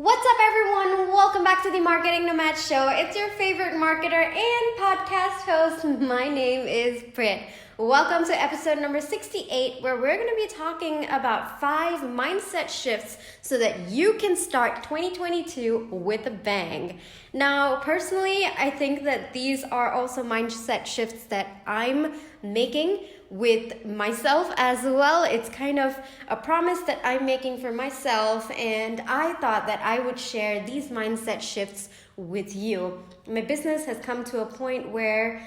What's up, everyone? Welcome back to the Marketing Nomad Show. It's your favorite marketer and podcast host. My name is Prit. Welcome to episode number 68, where we're going to be talking about 5 mindset shifts so that you can start 2022 with a bang. Now, personally, I think that these are also mindset shifts that I'm making with myself as well. It's kind of a promise that I'm making for myself, and I thought that I would share these mindset shifts with you. My business has come to a point where,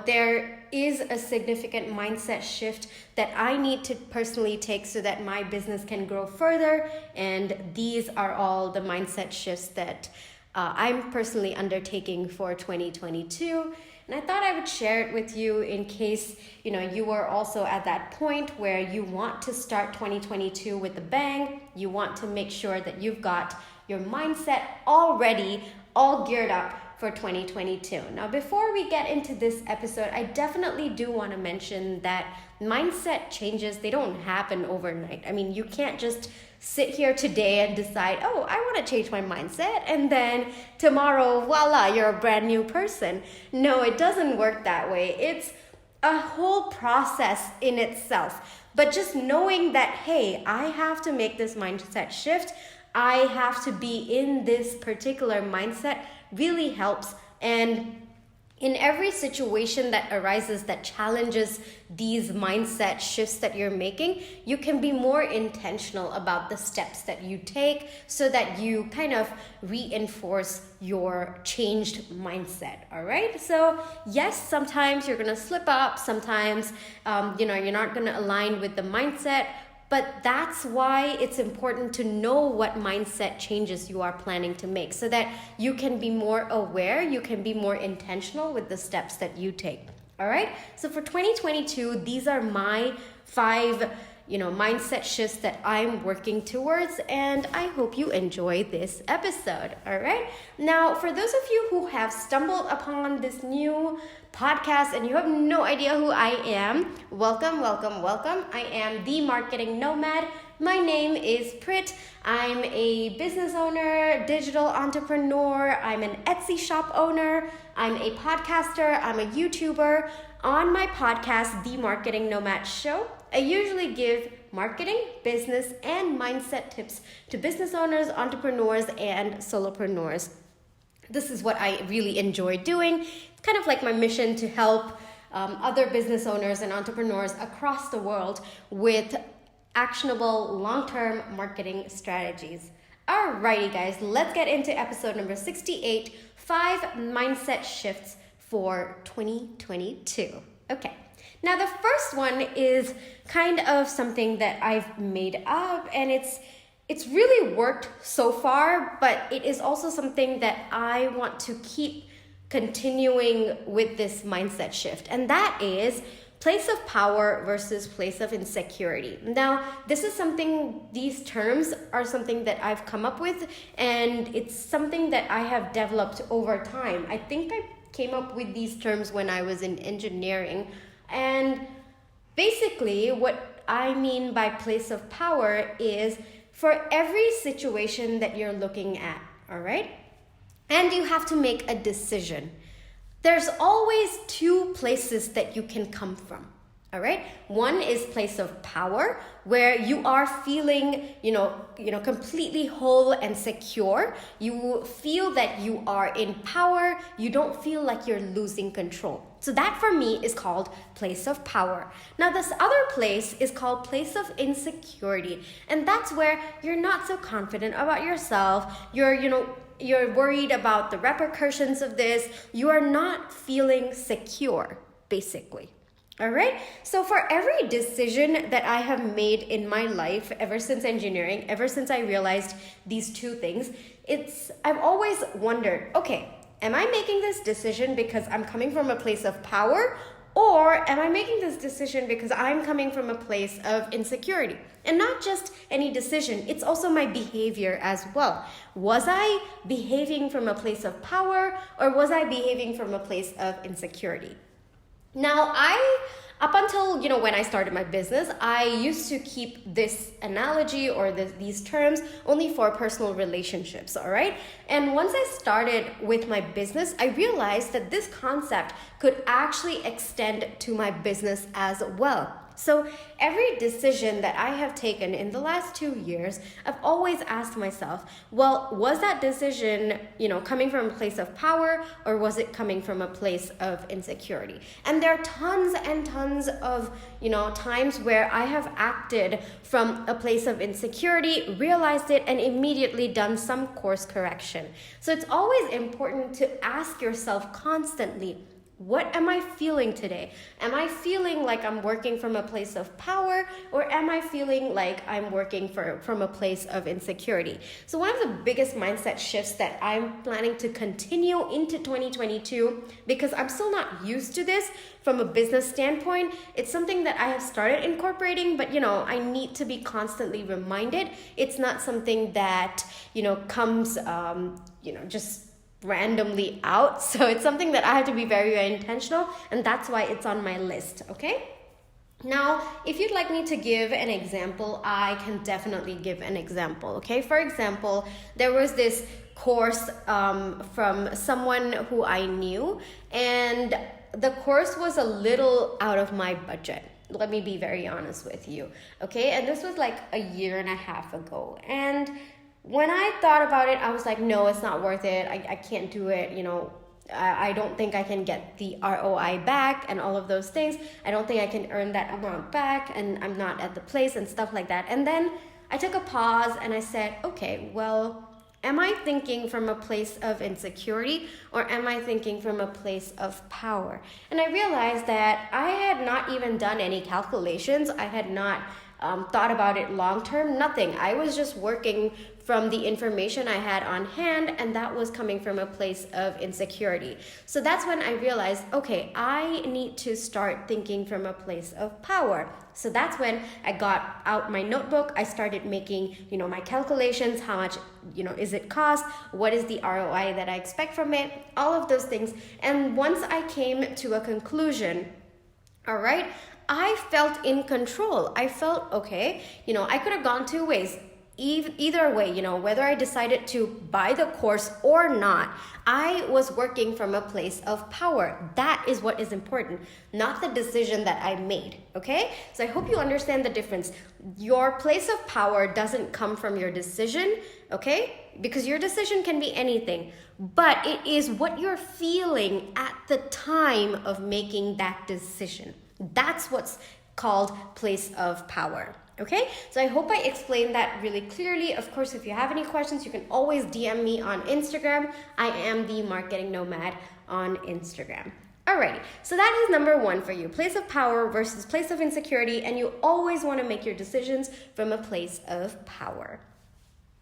there is a significant mindset shift that I need to personally take so that my business can grow further, and these are all the mindset shifts that I'm personally undertaking for 2022. And I thought I would share it with you in case, you are also at that point where you want to start 2022 with a bang. You want to make sure that you've got your mindset already, all geared up for 2022. Now, before we get into this episode, I definitely do want to mention that mindset changes, they don't happen overnight. I mean, you can't just sit here today and decide, oh, I want to change my mindset, and then tomorrow, voila, you're a brand new person. No, it doesn't work that way. It's a whole process in itself. But just knowing that, hey, I have to make this mindset shift, I have to be in this particular mindset really helps. And in every situation that arises that challenges these mindset shifts that you're making, you can be more intentional about the steps that you take so that you kind of reinforce your changed mindset, all right? So yes, sometimes you're gonna slip up, sometimes you're not gonna align with the mindset, but that's why it's important to know what mindset changes you are planning to make so that you can be more aware, you can be more intentional with the steps that you take. All right? So for 2022, these are my 5 mindset shifts that I'm working towards, and I hope you enjoy this episode. All right? Now, for those of you who have stumbled upon this new podcast and you have no idea who I am, welcome. I am the Marketing Nomad. My name is Prit. I'm a business owner, digital entrepreneur. I'm an Etsy shop owner. I'm a podcaster. I'm a YouTuber. On my podcast, The Marketing Nomad Show, I usually give marketing, business, and mindset tips to business owners, entrepreneurs, and solopreneurs. This is what I really enjoy doing. It's kind of like my mission to help other business owners and entrepreneurs across the world with actionable long-term marketing strategies. Alrighty, guys, let's get into episode number 68, 5 mindset shifts for 2022. Okay. Now, the first one is kind of something that I've made up, and it's really worked so far, but it is also something that I want to keep continuing with this mindset shift, and that is place of power versus place of insecurity. Now, these terms are something that I've come up with, and it's something that I have developed over time. I think I came up with these terms when I was in engineering. And basically, what I mean by place of power is for every situation that you're looking at, all right? And you have to make a decision. There's always 2 places that you can come from, all right? One is place of power, where you are feeling, completely whole and secure. You feel that you are in power. You don't feel like you're losing control. So that for me is called place of power. Now this other place is called place of insecurity. And that's where you're not so confident about yourself. You're worried about the repercussions of this. You are not feeling secure, basically. All right. So for every decision that I have made in my life, ever since engineering, ever since I realized these 2 things, I've always wondered, okay, am I making this decision because I'm coming from a place of power, or am I making this decision because I'm coming from a place of insecurity? And not just any decision, it's also my behavior as well. Was I behaving from a place of power, or was I behaving from a place of insecurity? Now, Up until, when I started my business, I used to keep this analogy or these terms only for personal relationships, all right? And once I started with my business, I realized that this concept could actually extend to my business as well. So every decision that I have taken in the last 2 years, I've always asked myself, well, was that decision, coming from a place of power, or was it coming from a place of insecurity? And there are tons and tons of, times where I have acted from a place of insecurity, realized it, and immediately done some course correction. So it's always important to ask yourself constantly, what am I feeling today? Am I feeling like I'm working from a place of power, or am I feeling like I'm working from a place of insecurity? So one of the biggest mindset shifts that I'm planning to continue into 2022, because I'm still not used to this from a business standpoint, it's something that I have started incorporating, but I need to be constantly reminded. It's not something that, comes, just randomly out. So it's something that I have to be very, very intentional, and that's why it's on my list, okay? Now, if you'd like me to give an example, I can definitely give an example, okay? For example, there was this course from someone who I knew, and the course was a little out of my budget. Let me be very honest with you, okay? And this was like a year and a half ago, and when I thought about it, I was like, no, it's not worth it. I can't do it. I don't think I can get the ROI back and all of those things. I don't think I can earn that amount back, and I'm not at the place and stuff like that. And then I took a pause and I said, okay, well, am I thinking from a place of insecurity, or am I thinking from a place of power? And I realized that I had not even done any calculations. I had not thought about it long term, nothing. I was just working from the information I had on hand, and that was coming from a place of insecurity. So that's when I realized, okay, I need to start thinking from a place of power. So that's when I got out my notebook. I started making, my calculations, how much, is it cost? What is the ROI that I expect from it? All of those things. And once I came to a conclusion, all right, I felt in control. I felt, okay, I could have gone 2 ways. Either way, whether I decided to buy the course or not, I was working from a place of power. That is what is important, not the decision that I made, okay? So I hope you understand the difference. Your place of power doesn't come from your decision, okay? Because your decision can be anything, but it is what you're feeling at the time of making that decision. That's what's called place of power. Okay, so I hope I explained that really clearly. Of course, if you have any questions, you can always DM me on Instagram. I am the Marketing Nomad on Instagram. Alrighty, so that is number 1 for you, place of power versus place of insecurity, and you always want to make your decisions from a place of power.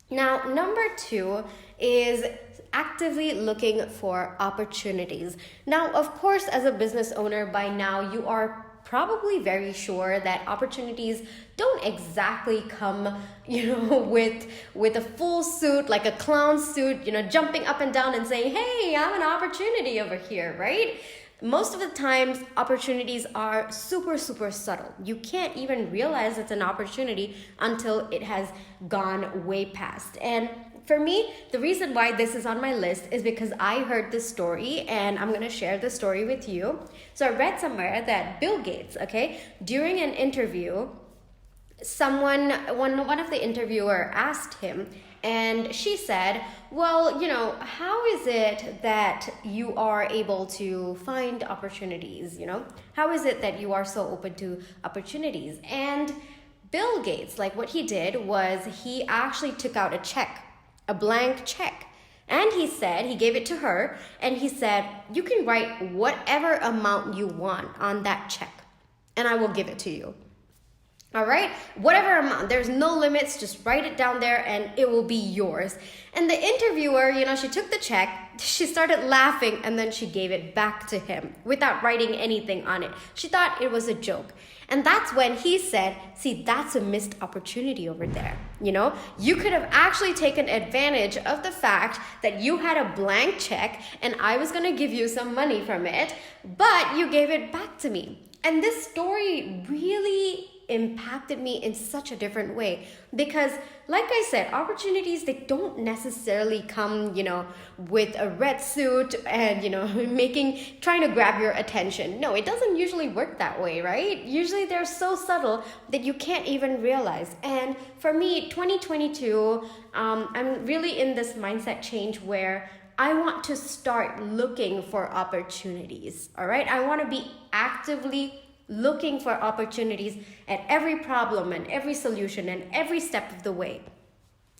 Now, number 2 is actively looking for opportunities. Now, of course, as a business owner, by now you are probably very sure that opportunities don't exactly come, with a full suit, like a clown suit, jumping up and down and saying, hey, I have an opportunity over here, right? Most of the times, opportunities are super, super subtle. You can't even realize it's an opportunity until it has gone way past. And for me, the reason why this is on my list is because I heard this story, and I'm going to share the story with you. So I read somewhere that Bill Gates, during an interview, one of the interviewer asked him, and she said, well, how is it that you are able to find opportunities, How is it that you are so open to opportunities? And Bill Gates, what he did was he actually took out a blank check. And he gave it to her, and he said, you can write whatever amount you want on that check, and I will give it to you. All right, whatever amount, there's no limits, just write it down there and it will be yours. And the interviewer, she took the check, she started laughing, and then she gave it back to him without writing anything on it. She thought it was a joke. And that's when he said, see, that's a missed opportunity over there. You could have actually taken advantage of the fact that you had a blank check and I was going to give you some money from it, but you gave it back to me. And this story really impacted me in such a different way because, like I said, opportunities, they don't necessarily come, with a red suit and, trying to grab your attention. No, it doesn't usually work that way, right? Usually they're so subtle that you can't even realize. And for me, 2022, I'm really in this mindset change where I want to start looking for opportunities, all right? I want to be actively looking for opportunities at every problem and every solution and every step of the way.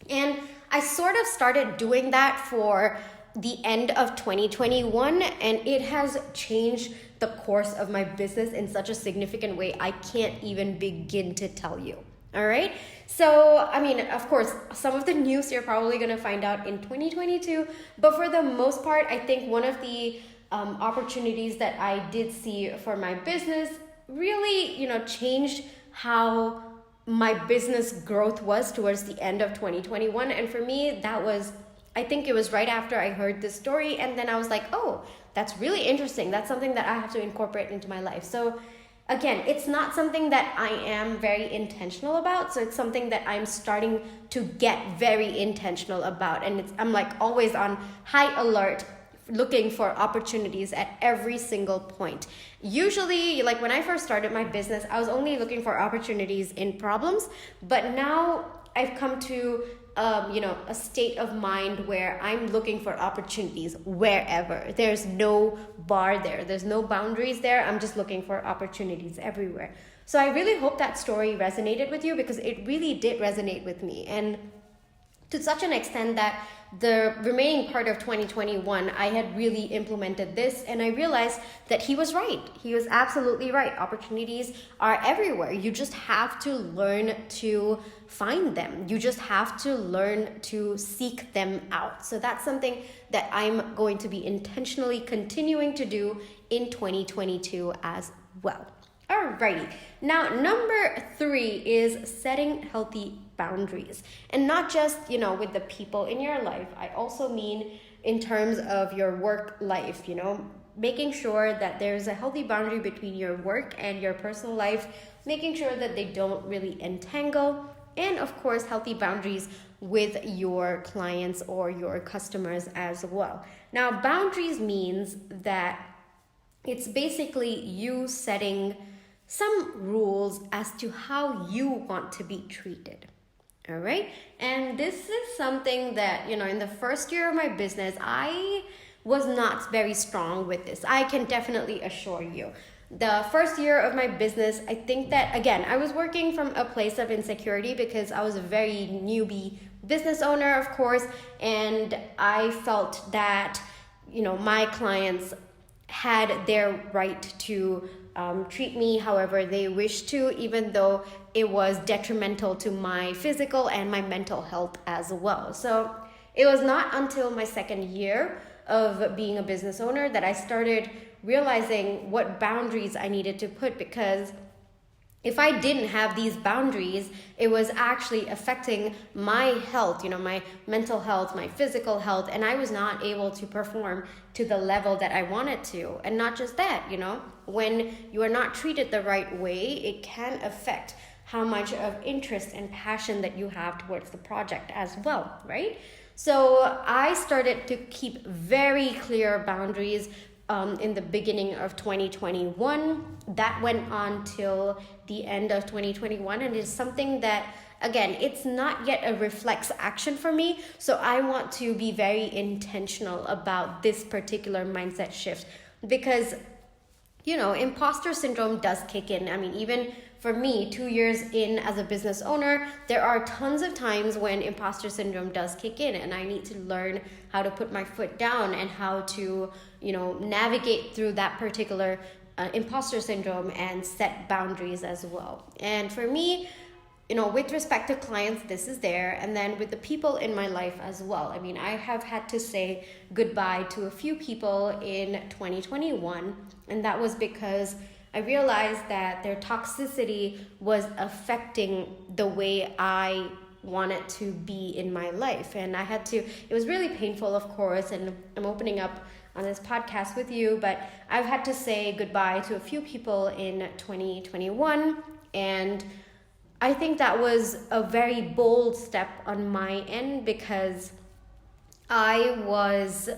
And I sort of started doing that for the end of 2021, and it has changed the course of my business in such a significant way I can't even begin to tell you. All right. So, of course, some of the news you're probably going to find out in 2022, but for the most part, I think one of the opportunities that I did see for my business really, changed how my business growth was towards the end of 2021. And for me, I think it was right after I heard this story. And then I was like, oh, that's really interesting. That's something that I have to incorporate into my life. So again, it's not something that I am very intentional about. So it's something that I'm starting to get very intentional about. And I'm like always on high alert, looking for opportunities at every single point. Usually, like when I first started my business, I was only looking for opportunities in problems. But now I've come to a state of mind where I'm looking for opportunities wherever. There's no bar there. There's no boundaries there. I'm just looking for opportunities everywhere. So I really hope that story resonated with you because it really did resonate with me. And to such an extent that the remaining part of 2021, I had really implemented this and I realized that he was right. He was absolutely right. Opportunities are everywhere. You just have to learn to find them. You just have to learn to seek them out. So that's something that I'm going to be intentionally continuing to do in 2022 as well. Alrighty. Now, number 3 is setting healthy boundaries. And not just, with the people in your life. I also mean in terms of your work life, making sure that there's a healthy boundary between your work and your personal life, making sure that they don't really entangle, and of course, healthy boundaries with your clients or your customers as well. Now, boundaries means that it's basically you setting some rules as to how you want to be treated. All right. And this is something that, in the first year of my business, I was not very strong with this. I can definitely assure you. The first year of my business, I think that, again, I was working from a place of insecurity because I was a very newbie business owner, of course. And I felt that, my clients had their right to treat me however they wish to, even though it was detrimental to my physical and my mental health as well. So it was not until my second year of being a business owner that I started realizing what boundaries I needed to put, because if I didn't have these boundaries, it was actually affecting my health, my mental health, my physical health, and I was not able to perform to the level that I wanted to. And not just that, when you are not treated the right way, it can affect how much of interest and passion that you have towards the project as well, right? So I started to keep very clear boundaries in the beginning of 2021. That went on till the end of 2021, and it's something that, again, it's not yet a reflex action for me. So I want to be very intentional about this particular mindset shift because, imposter syndrome does kick in. Even for me, 2 years in as a business owner, there are tons of times when imposter syndrome does kick in, and I need to learn how to put my foot down and how to, navigate through that particular imposter syndrome and set boundaries as well. And for me, with respect to clients, this is there. And then with the people in my life as well. I have had to say goodbye to a few people in 2021. And that was because I realized that their toxicity was affecting the way I want it to be in my life. And it was really painful, of course, and I'm opening up on this podcast with you, but I've had to say goodbye to a few people in 2021, and I think that was a very bold step on my end, because I was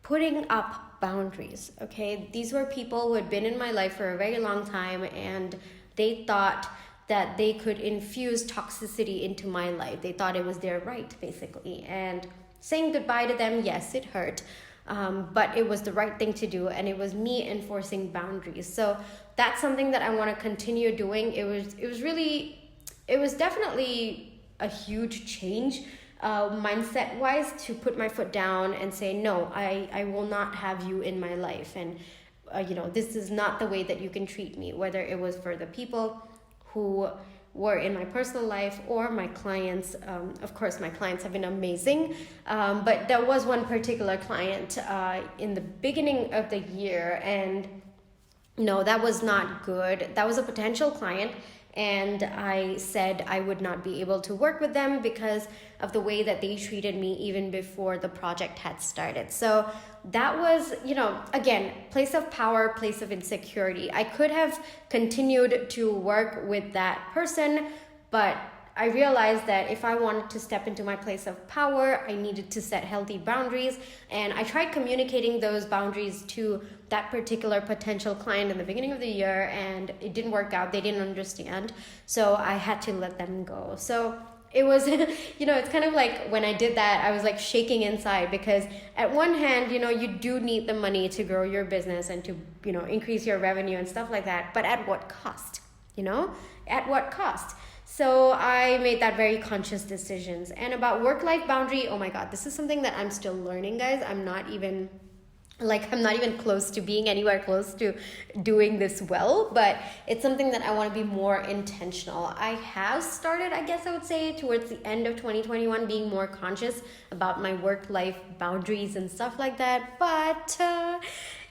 putting up boundaries, okay? These were people who had been in my life for a very long time, and they thought that they could infuse toxicity into my life. They thought it was their right, basically. And saying goodbye to them, yes, it hurt, but it was the right thing to do, and it was me enforcing boundaries. So that's something that I want to continue doing. It was definitely a huge change, mindset wise, to put my foot down and say, no, I will not have you in my life, and this is not the way that you can treat me, whether it was for the people who were in my personal life or my clients. Of course, my clients have been amazing, but there was one particular client in the beginning of the year, and no, that was not good. That was a potential client, and I said I would not be able to work with them because of the way that they treated me even before the project had started. So that was, again, place of power, place of insecurity. I could have continued to work with that person, but I realized that if I wanted to step into my place of power, I needed to set healthy boundaries. And I tried communicating those boundaries to that particular potential client in the beginning of the year, and it didn't work out. They didn't understand. So I had to let them go. So it was, it's kind of like when I did that, I was like shaking inside, because at one hand, you do need the money to grow your business and to, increase your revenue and stuff like that. But at what cost? At what cost? So I made that very conscious decisions. And about work-life boundary, oh my God, this is something that I'm still learning, guys. I'm not even close to being anywhere close to doing this well, but it's something that I want to be more intentional. I have started, I guess I would say, towards the end of 2021, being more conscious about my work-life boundaries and stuff like that. But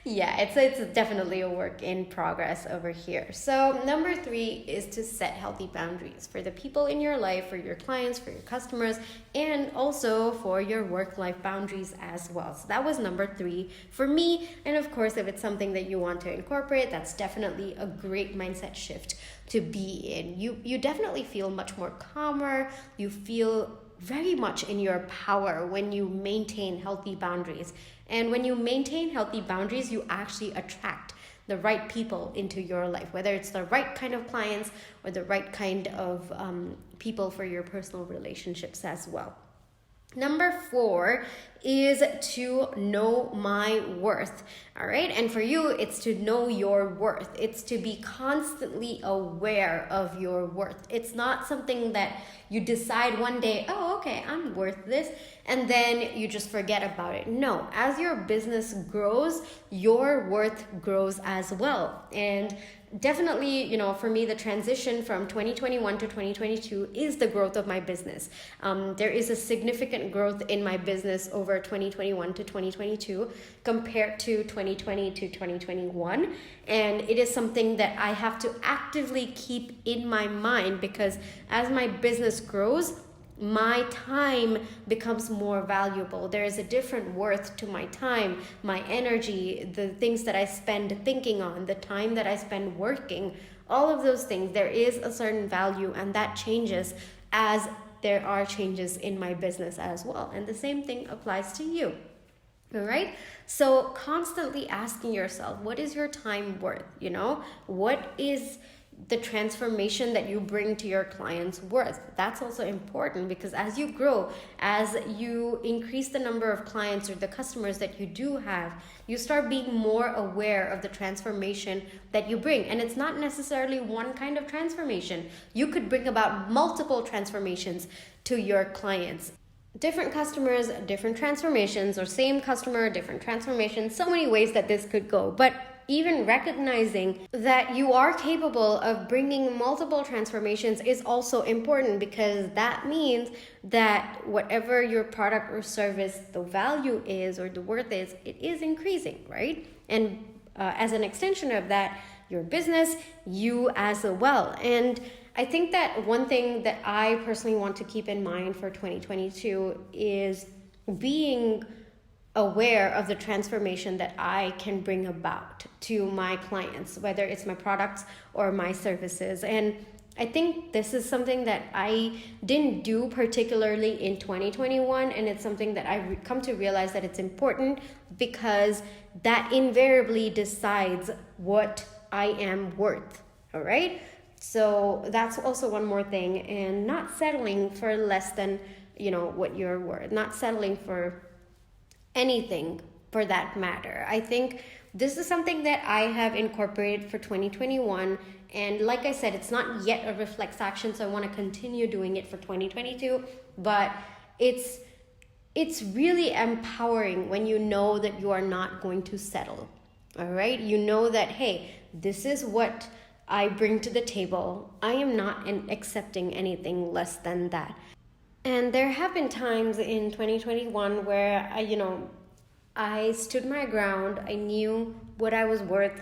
yeah, it's definitely a work in progress over here. So number 3 is to set healthy boundaries for the people in your life, for your clients, for your customers, and also for your work-life boundaries as well. So that was number 3 for me. And of course, if it's something that you want to incorporate, that's definitely a great mindset shift to be in. You definitely feel much more calmer. You feel very much in your power when you maintain healthy boundaries. And when you maintain healthy boundaries, you actually attract the right people into your life, whether it's the right kind of clients or the right kind of people for your personal relationships as well. Number 4 is to know my worth. All right. And for you, it's to know your worth. It's to be constantly aware of your worth. It's not something that you decide one day, oh, okay, I'm worth this, and then you just forget about it. No, as your business grows, your worth grows as well. And definitely, for me, the transition from 2021 to 2022 is the growth of my business. There is a significant growth in my business over 2021 to 2022 compared to 2020 to 2021. And it is something that I have to actively keep in my mind, because as my business grows, my time becomes more valuable. There is a different worth to my time, my energy, the things that I spend thinking on, the time that I spend working, all of those things. There is a certain value, and that changes as there are changes in my business as well. And the same thing applies to you. All right. So constantly asking yourself, what is your time worth? What is the transformation that you bring to your clients' worth? That's also important, because as you grow, as you increase the number of clients or the customers that you do have, you start being more aware of the transformation that you bring. And it's not necessarily one kind of transformation. You could bring about multiple transformations to your clients. Different customers, different transformations, or same customer, different transformations. So many ways that this could go. But even recognizing that you are capable of bringing multiple transformations is also important, because that means that whatever your product or service, the value is or the worth is, it is increasing, right? And as an extension of that, your business, you as well. And I think that one thing that I personally want to keep in mind for 2022 is being aware of the transformation that I can bring about to my clients, whether it's my products or my services. And I think this is something that I didn't do particularly in 2021, and it's something that I've come to realize that it's important because that invariably decides what I am worth. All right? So that's also one more thing, and not settling for less than, what you're worth, not settling for anything for that matter. I think this is something that I have incorporated for 2021, and like I said, it's not yet a reflex action, so I want to continue doing it for 2022, but it's really empowering when you know that you are not going to settle. All right? You know that, hey, this is what I bring to the table. I am not accepting anything less than that. And there have been times in 2021 where I stood my ground. I knew what I was worth,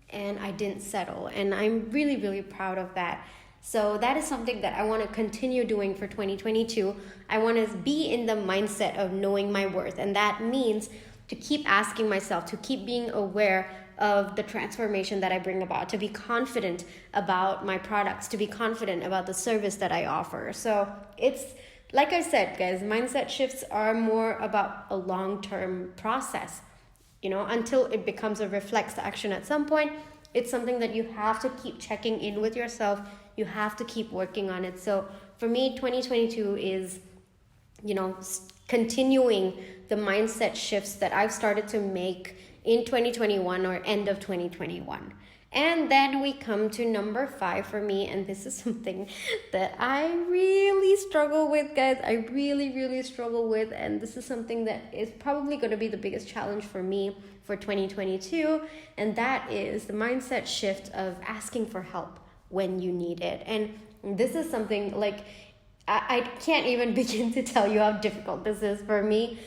and I didn't settle. And I'm really, really proud of that. So that is something that I want to continue doing for 2022. I want to be in the mindset of knowing my worth. And that means to keep asking myself, to keep being aware of the transformation that I bring about, to be confident about my products, to be confident about the service that I offer. So it's, like I said, guys, mindset shifts are more about a long-term process. Until it becomes a reflex action at some point, it's something that you have to keep checking in with yourself. You have to keep working on it. So for me, 2022 is, continuing the mindset shifts that I've started to make in 2021 or end of 2021. And then we come to number 5 for me, and this is something that I really struggle with, guys. I really, really struggle with, and this is something that is probably going to be the biggest challenge for me for 2022, and that is the mindset shift of asking for help when you need it. And this is something like I can't even begin to tell you how difficult this is for me,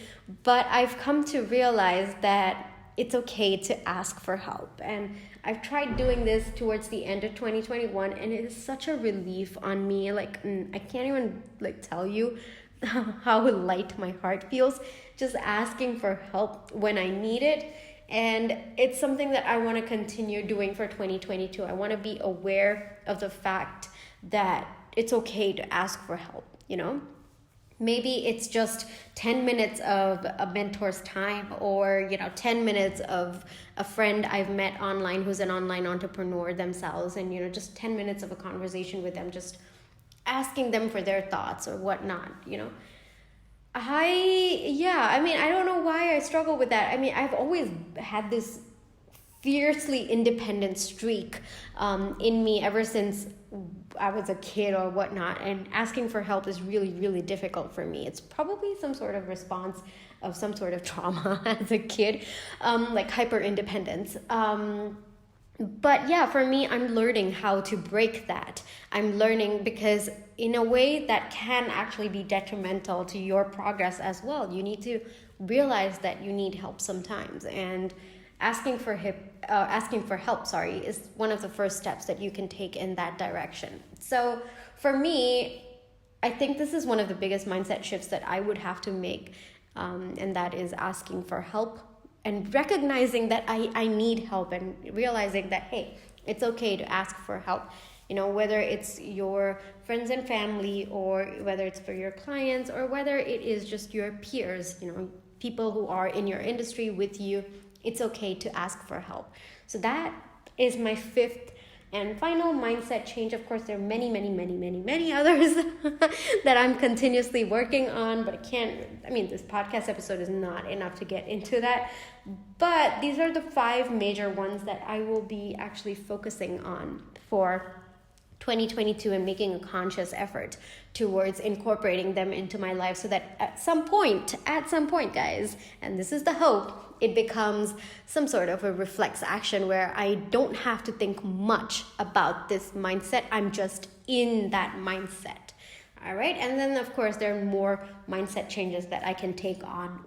but I've come to realize that it's okay to ask for help. And I've tried doing this towards the end of 2021, and it is such a relief on me. Like, I can't even tell you how light my heart feels just asking for help when I need it. And it's something that I want to continue doing for 2022. I want to be aware of the fact that it's okay to ask for help, Maybe it's just 10 minutes of a mentor's time, or 10 minutes of a friend I've met online who's an online entrepreneur themselves, and just 10 minutes of a conversation with them, just asking them for their thoughts or whatnot. I don't know why I struggle with that. I've always had this fiercely independent streak in me ever since I was a kid or whatnot, and asking for help is really, really difficult for me. It's probably some sort of response of some sort of trauma as a kid, like hyper independence. But yeah, for me, I'm learning how to break that. I'm learning because in a way that can actually be detrimental to your progress as well. You need to realize that you need help sometimes, and asking for help is one of the first steps that you can take in that direction. So for me, I think this is one of the biggest mindset shifts that I would have to make, and that is asking for help and recognizing that I need help, and realizing that, hey, it's okay to ask for help. Whether it's your friends and family, or whether it's for your clients, or whether it is just your peers, people who are in your industry with you. It's okay to ask for help. So that is my 5th and final mindset change. Of course, there are many, many, many, many, many others that I'm continuously working on, but this podcast episode is not enough to get into that. But these are the 5 major ones that I will be actually focusing on for 2022 and making a conscious effort towards incorporating them into my life, so that at some point, guys, and this is the hope, it becomes some sort of a reflex action where I don't have to think much about this mindset. I'm just in that mindset. All right. And then, of course, there are more mindset changes that I can take on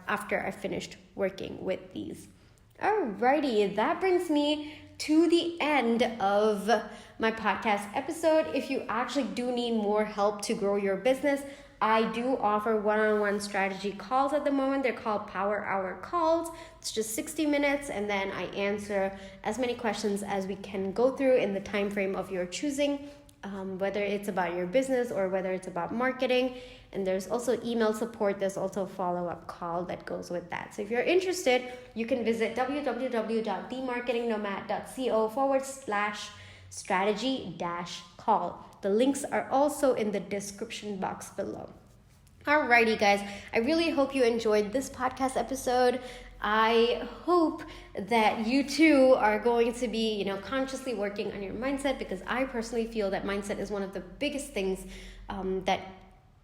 after I finished working with these. Alrighty, that brings me to the end of my podcast episode. If you actually do need more help to grow your business, I do offer one-on-one strategy calls at the moment. They're called Power Hour calls. It's just 60 minutes, and then I answer as many questions as we can go through in the time frame of your choosing, whether it's about your business or whether it's about marketing. And there's also email support. There's also a follow-up call that goes with that. So if you're interested, you can visit www.themarketingnomad.co/strategy-call. The links are also in the description box below. Alrighty, guys. I really hope you enjoyed this podcast episode. I hope that you too are going to be, consciously working on your mindset, because I personally feel that mindset is one of the biggest things that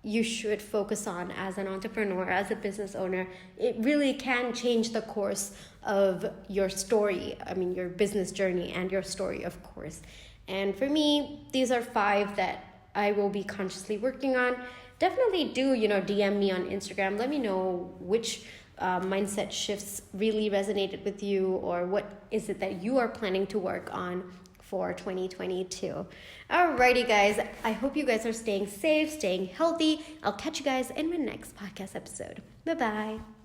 you should focus on as an entrepreneur, as a business owner. It really can change the course of your story. Your business journey and your story, of course. And for me, these are 5 that I will be consciously working on. Definitely do, DM me on Instagram. Let me know which mindset shifts really resonated with you, or what is it that you are planning to work on for 2022. Alrighty, guys. I hope you guys are staying safe, staying healthy. I'll catch you guys in my next podcast episode. Bye-bye.